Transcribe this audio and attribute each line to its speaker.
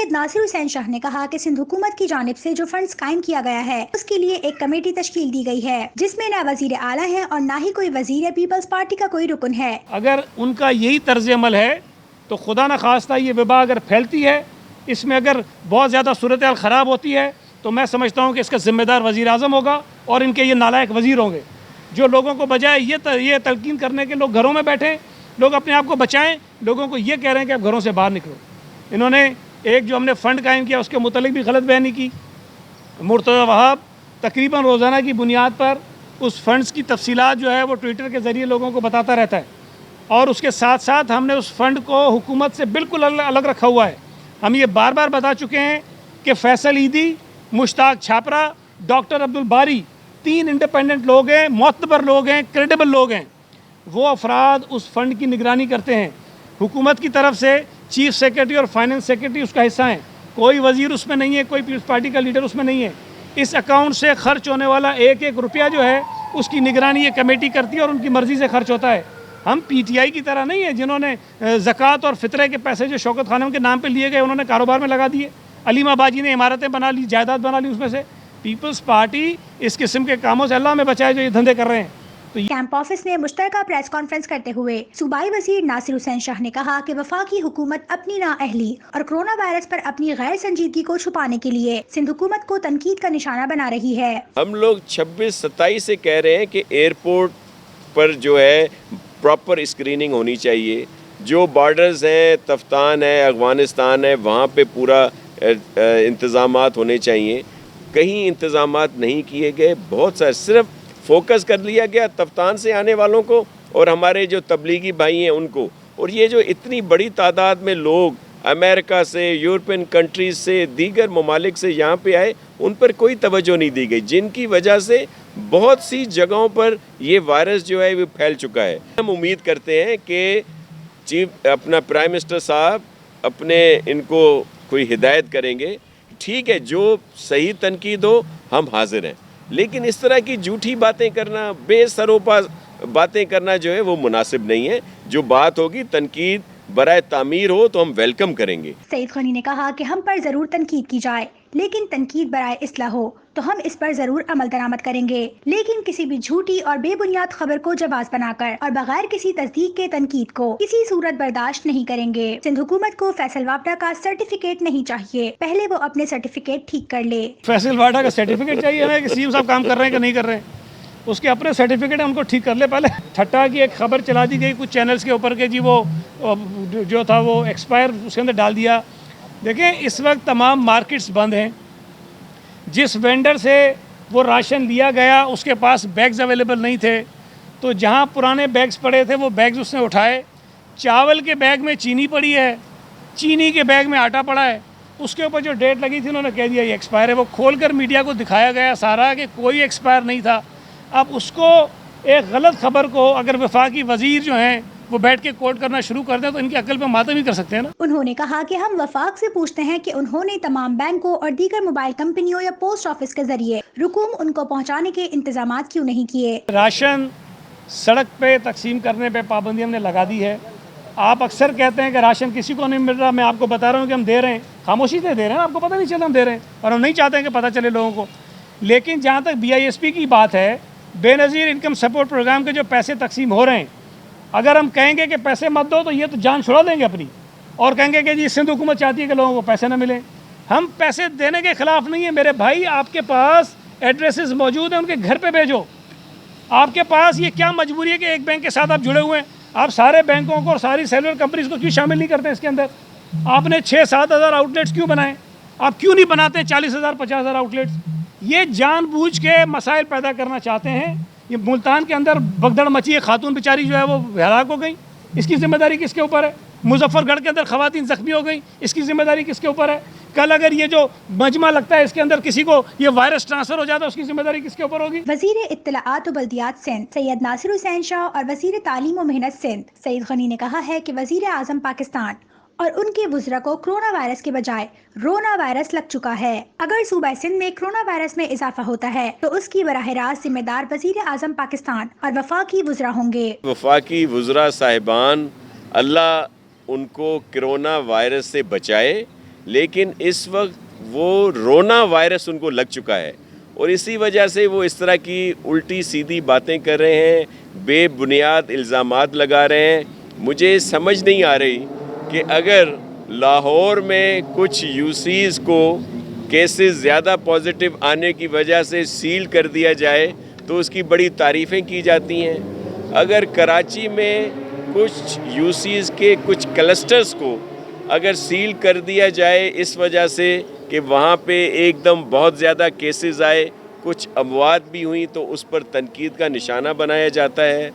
Speaker 1: سید ناصر حسین شاہ نے کہا کہ سندھ حکومت کی جانب سے جو فنڈز قائم کیا گیا ہے اس کے لیے ایک کمیٹی تشکیل دی گئی ہے جس میں نہ وزیر اعلیٰ ہے اور نہ ہی کوئی وزیر پیپلز پارٹی کا کوئی رکن ہے۔
Speaker 2: اگر ان کا یہی طرز عمل ہے تو خدا نہ خواستہ یہ وبا اگر پھیلتی ہے، اس میں اگر بہت زیادہ صورتحال خراب ہوتی ہے تو میں سمجھتا ہوں کہ اس کا ذمہ دار وزیر اعظم ہوگا اور ان کے یہ نالائق وزیر ہوں گے جو لوگوں کو بجائے یہ تلقین کرنے کے لوگ گھروں میں بیٹھیں، لوگ اپنے آپ کو بچائیں، لوگوں کو یہ کہہ رہے ہیں کہ آپ گھروں سے باہر نکلو۔ انہوں نے ایک جو ہم نے فنڈ قائم کیا اس کے متعلق بھی غلط بیانی کی۔ مرتضی وہاب تقریباً روزانہ کی بنیاد پر اس فنڈز کی تفصیلات جو ہے وہ ٹویٹر کے ذریعے لوگوں کو بتاتا رہتا ہے، اور اس کے ساتھ ساتھ ہم نے اس فنڈ کو حکومت سے بالکل الگ رکھا ہوا ہے۔ ہم یہ بار بار بتا چکے ہیں کہ فیصل عیدی، مشتاق چھاپرا، ڈاکٹر عبدالباری 3 انڈیپینڈنٹ لوگ ہیں، معتبر لوگ ہیں، کریڈیبل لوگ ہیں، وہ افراد اس فنڈ کی نگرانی کرتے ہیں۔ حکومت کی طرف سے چیف سیکرٹری اور فائننس سیکرٹری اس کا حصہ ہیں، کوئی وزیر اس میں نہیں ہے، کوئی پیپلز پارٹی کا لیڈر اس میں نہیں ہے۔ اس اکاؤنٹ سے خرچ ہونے والا ایک ایک روپیہ جو ہے اس کی نگرانی یہ کمیٹی کرتی ہے اور ان کی مرضی سے خرچ ہوتا ہے۔ ہم پی ٹی آئی کی طرح نہیں ہے جنہوں نے زکوٰۃ اور فطرے کے پیسے جو شوکت خانم کے نام پہ لیے گئے انہوں نے کاروبار میں لگا دیے، علیم آبادی نے عمارتیں بنا لی، جائیداد بنا لی۔ اس میں سے پیپلز پارٹی اس قسم کے کاموں سے اللہ میں بچائے جو یہ دھندے کر رہے ہیں۔
Speaker 1: کیمپ آفس میں مشترکہ پریس کانفرنس کرتے ہوئے صوبائی وزیر ناصر حسین شاہ نے کہا کہ وفاقی حکومت اپنی نااہلی اور کرونا وائرس پر اپنی غیر سنجیدگی کو چھپانے کے لیے سندھ حکومت کو تنقید کا نشانہ بنا رہی ہے۔
Speaker 3: ہم لوگ 26-27 سے کہہ رہے ہیں کہ ایئرپورٹ پر جو ہے پراپر اسکریننگ ہونی چاہیے، جو بارڈرز ہیں، تفتان ہے، افغانستان ہے، وہاں پہ پورا انتظامات ہونے چاہیے۔ کہیں انتظامات نہیں کیے گئے، بہت سارے صرف فوکس کر لیا گیا تفتان سے آنے والوں کو اور ہمارے جو تبلیغی بھائی ہیں ان کو، اور یہ جو اتنی بڑی تعداد میں لوگ امریکہ سے، یورپین کنٹریز سے، دیگر ممالک سے یہاں پہ آئے، ان پر کوئی توجہ نہیں دی گئی، جن کی وجہ سے بہت سی جگہوں پر یہ وائرس جو ہے وہ پھیل چکا ہے۔ ہم امید کرتے ہیں کہ اپنا پرائم منسٹر صاحب اپنے ان کو کوئی ہدایت کریں گے، ٹھیک ہے، جو صحیح تنقید ہو ہم حاضر ہیں، لیکن اس طرح کی جھوٹی باتیں کرنا، بے سروپا باتیں کرنا جو ہے وہ مناسب نہیں ہے۔ جو بات ہوگی تنقید برائے تعمیر ہو تو ہم ویلکم کریں گے۔
Speaker 1: سعید غنی نے کہا کہ ہم پر ضرور تنقید کی جائے لیکن تنقید برائے اصلاح ہو تو ہم اس پر ضرور عمل درآمد کریں گے، لیکن کسی بھی جھوٹی اور بے بنیاد خبر کو جواز بنا کر اور بغیر کسی تصدیق کے تنقید کو کسی صورت برداشت نہیں کریں گے۔ سندھ حکومت کو فیصل واپڈا کا سرٹیفکیٹ نہیں چاہیے، پہلے وہ اپنے سرٹیفکیٹ ٹھیک کر لے۔
Speaker 2: فیصل واپڈا کا سرٹیفکیٹ چاہیے ہمیں کہ سی ایم صاحب کام کر رہے ہیں کہ نہیں کر رہے ہیں، اس کے اپنے سرٹیفکیٹ ہیں، ان کو ٹھیک کر لے پہلے۔ ٹھٹا کی ایک خبر چلا دی گئی کچھ چینلز کے اوپر کہ جی وہ جو تھا وہ ایکسپائر اس کے اندر ڈال دیا۔ دیکھیں اس وقت تمام مارکیٹس بند ہیں، جس وینڈر سے وہ راشن لیا گیا اس کے پاس بیگز اویلیبل نہیں تھے، تو جہاں پرانے بیگز پڑے تھے وہ بیگز اس نے اٹھائے۔ چاول کے بیگ میں چینی پڑی ہے، چینی کے بیگ میں آٹا پڑا ہے، اس کے اوپر جو ڈیٹ لگی تھی انہوں نے کہہ دیا یہ ایکسپائر ہے۔ وہ کھول کر میڈیا کو دکھایا گیا سارا کہ کوئی ایکسپائر نہیں تھا۔ اب اس کو ایک غلط خبر کو اگر وفاقی وزیر جو ہیں وہ بیٹھ کے کوٹ کرنا شروع کر دیں تو ان کی عقل پہ ماتم ہی کر سکتے ہیں نا۔
Speaker 1: انہوں نے کہا کہ ہم وفاق سے پوچھتے ہیں کہ انہوں نے تمام بینکوں اور دیگر موبائل کمپنیوں یا پوسٹ آفس کے ذریعے رقوم ان کو پہنچانے کے انتظامات کیوں نہیں کیے۔
Speaker 2: راشن سڑک پہ تقسیم کرنے پہ پابندی ہم نے لگا دی ہے۔ آپ اکثر کہتے ہیں کہ راشن کسی کو نہیں مل رہا، میں آپ کو بتا رہا ہوں کہ ہم دے رہے ہیں، خاموشی سے دے رہے ہیں، آپ کو پتہ نہیں چلتا ہم دے رہے ہیں، اور ہم نہیں چاہتے ہیں کہ پتہ چلے لوگوں کو۔ لیکن جہاں تک BISP کی بات ہے، بے نظیر انکم سپورٹ پروگرام کے جو پیسے تقسیم ہو رہے ہیں، اگر ہم کہیں گے کہ پیسے مت دو تو یہ تو جان چھڑا دیں گے اپنی، اور کہیں گے کہ جی سندھ حکومت چاہتی ہے کہ لوگوں کو پیسے نہ ملیں۔ ہم پیسے دینے کے خلاف نہیں ہیں میرے بھائی، آپ کے پاس ایڈریسز موجود ہیں، ان کے گھر پہ بھیجو۔ آپ کے پاس یہ کیا مجبوری ہے کہ ایک بینک کے ساتھ آپ جڑے ہوئے ہیں؟ آپ سارے بینکوں کو اور ساری سیلولر کمپنیز کو کیوں شامل نہیں کرتے اس کے اندر؟ آپ نے 6-7 ہزار آؤٹ لیٹس کیوں بنائے؟ آپ کیوں نہیں بناتے 40,000 50,000 آؤٹ لیٹس؟ یہ جان بوجھ کے مسائل پیدا کرنا چاہتے ہیں۔ یہ ملتان کے اندر بگدڑ مچی ہے، خاتون بیچاری جو ہے وہ ہلاک ہو گئی، اس کی ذمہ داری کس کے اوپر ہے؟ مظفر گڑھ کے اندر خواتین زخمی ہو گئیں، اس کی ذمہ داری کس کے اوپر ہے؟ کل اگر یہ جو مجمع لگتا ہے اس کے اندر کسی کو یہ وائرس ٹرانسفر ہو جاتا ہے، اس کی ذمہ داری کس کے اوپر ہوگی؟
Speaker 1: وزیر اطلاعات و بلدیات سندھ سید ناصر حسین شاہ اور وزیر تعلیم و محنت سندھ سعید غنی نے کہا ہے کہ وزیر اعظم پاکستان اور ان کے وزراء کو کرونا وائرس کے بجائے رونا وائرس لگ چکا ہے۔ اگر صوبہ سندھ میں کرونا وائرس میں اضافہ ہوتا ہے تو اس کی براہ راست ذمہ دار وزیر اعظم پاکستان اور وفاقی وزراء ہوں گے۔
Speaker 3: وفاقی وزراء صاحبان، اللہ ان کو کرونا وائرس سے بچائے، لیکن اس وقت وہ رونا وائرس ان کو لگ چکا ہے اور اسی وجہ سے وہ اس طرح کی الٹی سیدھی باتیں کر رہے ہیں, بے بنیاد الزامات لگا رہے ہیں. مجھے سمجھ نہیں آ رہی کہ اگر لاہور میں کچھ یو سیز کو کیسز زیادہ پازیٹیو آنے کی وجہ سے سیل کر دیا جائے تو اس کی بڑی تعریفیں کی جاتی ہیں. اگر کراچی میں کچھ یو سیز کے کچھ کلسٹرز کو اگر سیل کر دیا جائے اس وجہ سے کہ وہاں پہ ایک دم بہت زیادہ کیسز آئے, کچھ اموات بھی ہوئیں, تو اس پر تنقید کا نشانہ بنایا جاتا ہے.